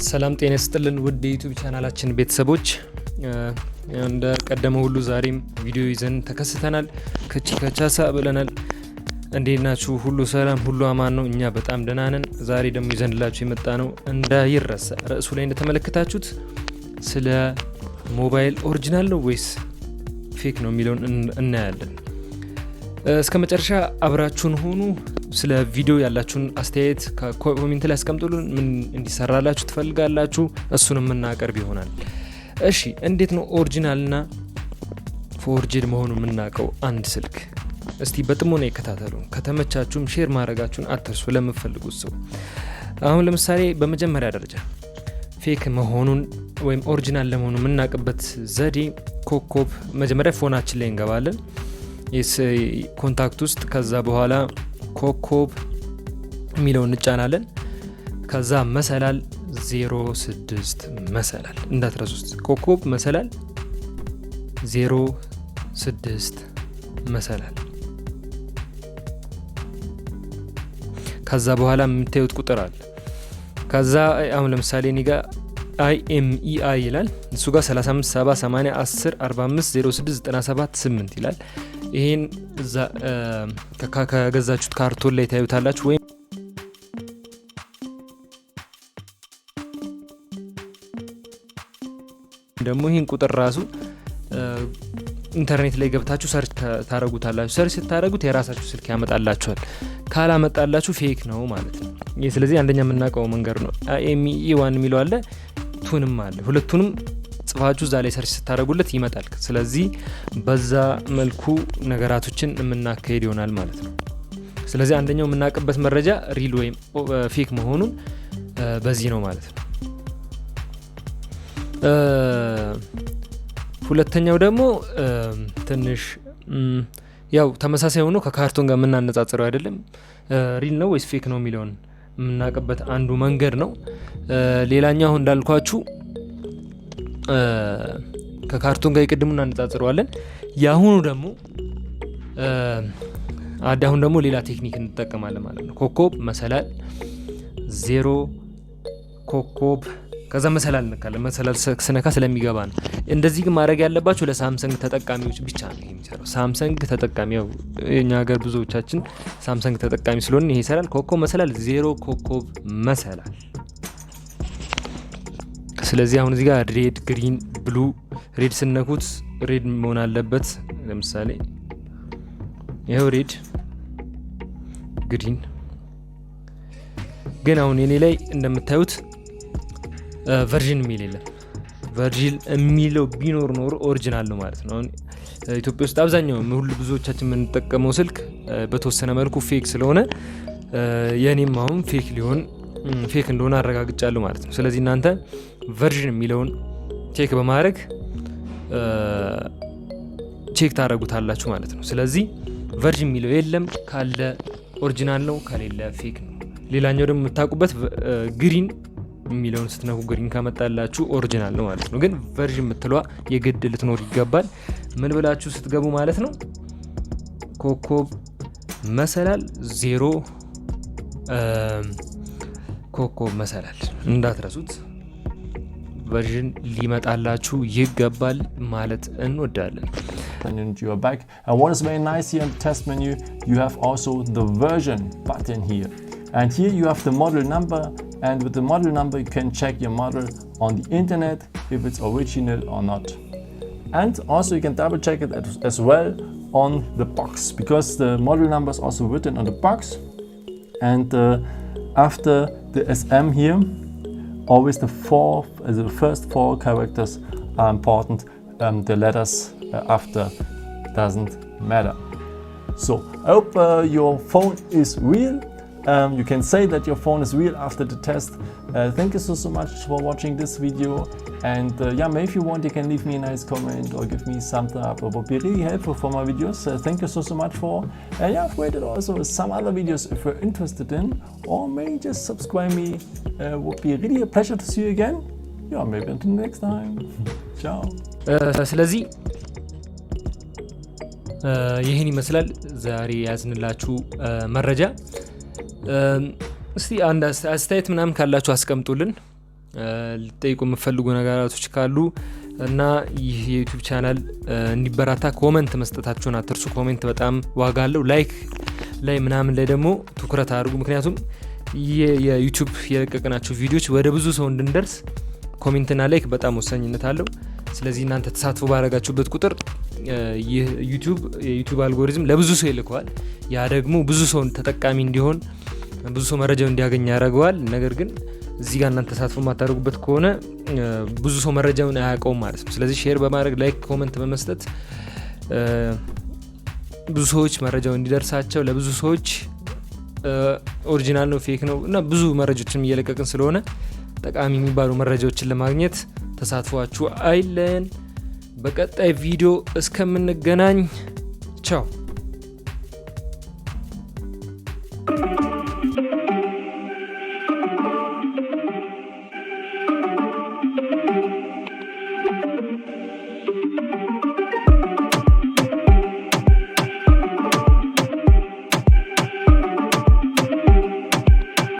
ሰላም ጤና ይስጥልን ውድ የዩቲዩብ ቻናላችን ቤተሰቦች እንደ ቀደመው ሁሉ ዛሬም ቪዲዮ ይዘን ተከስተናል። ከቻሳ ብለናል። እንዴት ናችሁ? ሁሉ ሰላም፣ ሁሉ አማን ነው? እኛ በጣም ደህና ነን። ዛሬ ደግሞ ይዘንላችሁ የመጣ ነው እንዳይረሳ ርዕሱ ላይ እንደተመለከታችሁት ስለ ሞባይል ኦሪጅናል ነው ወይስ ፌክ ነው የሚለውን እናያለን። እስከ መጨረሻ አብራችሁን ሆኑ። ስለ ቪዲዮ ያላችሁን አስተያየት ኮሜንት ላይ አስቀምጡልን። ምን እንዲሰራላችሁ ትፈልጋላችሁ? እሱንም እናቀርብ ይሆናል። እሺ፣ እንዴት ነው ኦሪጅናልና ፎርጅድ መሆኑን የምናውቀው? አንድ ስልክ እስቲ በጥሞና ይከታተሉ። ከተመቻችሁም ሼር ማድረጋችሁን አትርሱ ለምትፈልጉት ሰው። አሁን ለምሳሌ በመጀመሪያ ደረጃ ፌክ መሆኑን ወይም ኦሪጅናል ለመሆኑ የምናውቅበት ዘዴ ኮከብ መጀመሪያ ፎናችን ላይ እንገባለን ኮንታክት ውስጥ። ከዛ በኋላ ኮከብ የሚለውን እንጫናለን። ከዛ መሰላል 06 መሰላል እንዳትረሱት። ኮከብ መሰላል 06 መሰላል። ከዛ በኋላ የምታዩት ቁጥር አለ። ከዛ አሁን ለምሳሌ እኔ ጋር IMEI ይላል። እሱ ጋር 35 70 80 10 45 06 97 8 ይላል። ይሄን እዛ ከገዛችሁት ካርቶን ላይ ታዩታላችሁ። ወይ ደግሞ ይሄን ቁጥር ራሱ ኢንተርኔት ላይ ገብታችሁ ሰርች ታረጉታላችሁ። ሰርች ስታረጉት የራሳችሁ ስልክ ያመጣላችኋል። ካላመጣላችሁ ፌክ ነው ማለት ነው። ስለዚህ አንደኛ የምናውቀው መንገድ ነው። IMEI የሚለው አለ፣ ቱንም አለ። ሁለቱንም ጽፋችሁ እዛ ላይ ሰርች ስታረጉለት ይመጣል። ስለዚህ በዛ መልኩ ነገራቶችን የምናካሄድ ይሆናል ማለት ነው። ስለዚህ አንደኛው የምናውቅበት መረጃ ሪል ወይም ፌክ መሆኑን በዚህ ነው ማለት ነው። ሁለተኛው ደግሞ ትንሽ ያው ተመሳሳይ ሆኖ ከካርቶን ጋር የምናነጻጽረው አይደለም። ሪል ነው ወይስ ፌክ ነው የሚለውን የምናውቅበት አንዱ መንገድ ነው። ሌላኛው አሁን እንዳልኳችሁ ከካርቶን ጋር የቅድሙን እናነጻጽረዋለን። ያሁኑ ደግሞ አሁን ደግሞ ሌላ ቴክኒክ እንጠቀማለን ማለት ነው። ኮከብ መሰላል 0 ኮከብ ከዛ መሰላል እንካለን። መሰላል ስነካ ስለሚገባ ነው። እንደዚህ ግን ማድረግ ያለባችሁ ለሳምሰንግ ተጠቃሚዎች ብቻ ነው የሚሰራው። ሳምሰንግ ተጠቃሚው የኛ ሀገር ብዙዎቻችን ሳምሰንግ ተጠቃሚ ስለሆነ ይሄ ይሰራል። ኮከብ መሰላል 0 ኮከብ መሰላል። ስለዚህ አሁን እዚህ ጋር ሬድ፣ ግሪን፣ ብሉ። ሬድ ስነኩት ሬድ መሆን አለበት። ለምሳሌ ይሄው ሬድ፣ ግሪን። ግን አሁን የኔ ላይ እንደምታዩት ቨርዥን የሚል የለም። ቨርዥን የሚለው ቢኖር ኖሮ ኦሪጅናል ነው ማለት ነው። አሁን ኢትዮጵያ ውስጥ አብዛኛው ሁሉ ብዙዎቻችን የምንጠቀመው ስልክ በተወሰነ መልኩ ፌክ ስለሆነ የኔም አሁን ፌክ እንደሆነ አረጋግጫለሁ ማለት ነው። ስለዚህ እናንተ ቨርዥን የሚለውን ቼክ በማድረግ ቼክ ታደርጉታላችሁ ማለት ነው። ስለዚህ ቨርዥን የሚለው የለም ካለ ኦሪጅናል ነው፣ ከሌለ ፌክ ነው። ሌላኛው ደግሞ የምታውቁበት ግሪን የሚለውን ስትነኩ ግሪን ካመጣላችሁ ኦሪጅናል ነው ማለት ነው። ግን ቨርዥን የምትለዋ የግድ ልትኖር ይገባል። ምን ብላችሁ ስትገቡ ማለት ነው ኮከብ መሰላል 0 ኮከብ መሰላል እንዳትረሱት። ቨርዥን ሊመጣላችሁ ይገባል ማለት እንወዳለን። And you are back. And what is very nice here in the test menu, you have also the version button here. And here you have the model number, and with the model number you can check your model on the internet if it's original or not. And also you can double check it as well on the box, because the model number is also written on the box. And after the SM here, always the first 4 characters are important. The letters after doesn't matter. So I hope your phone is real. You can say that your phone is real after the test. Thank you so much for watching this video. And maybe if you want, you can leave me a nice comment or give me some thumbs up. It would be really helpful for my videos. Thank you so much for. I've waited also some other videos if you're interested in, or maybe just subscribe me. Would be really a pleasure to see you again. Maybe until next time. Ciao. ስለዚህ ይህን ይመስላል ዛሬ ያዝንላችሁ መረጃ። እስቲ አንድ አስተያየት ምናምን ካላችሁ አስቀምጡልን። ልጠይቁ የምትፈልጉ ነገራቶች ካሉ እና ይህ የዩቲዩብ ቻናል እንዲበራታ ኮሜንት መስጠታችሁን አትርሱ። ኮሜንት በጣም ዋጋ አለው። ላይክ ላይ ምናምን ላይ ደግሞ ትኩረት አድርጉ። ምክንያቱም የዩቲዩብ የለቀቅናቸው ቪዲዮዎች ወደ ብዙ ሰው እንድንደርስ ኮሜንትና ላይክ በጣም ወሳኝነት አለው። ስለዚህ እናንተ ተሳትፎ ባረጋችሁበት ቁጥር የዩቲዩብ አልጎሪዝም ለብዙ ሰው ይልከዋል። ያ ደግሞ ብዙ ሰው ተጠቃሚ እንዲሆን ብዙ ሰው መረጃው እንዲያገኝ ያደርገዋል። ነገር ግን እዚህ ጋር እናንተ ተሳትፎ ማታደርጉበት ከሆነ ብዙ ሰው መረጃውን አያውቀውም ማለት ነው። ስለዚህ ሼር በማድረግ ላይክ ኮሜንት በመስጠት ብዙ ሰዎች መረጃው እንዲደርሳቸው ለብዙ ሰዎች ኦሪጅናል ነው ፌክ ነው እና ብዙ መረጃዎችን እየለቀቅን ስለሆነ ጠቃሚ የሚባሉ መረጃዎችን ለማግኘት ተሳትፏችሁ አይለን። በቀጣይ ቪዲዮ እስከምንገናኝ ቻው።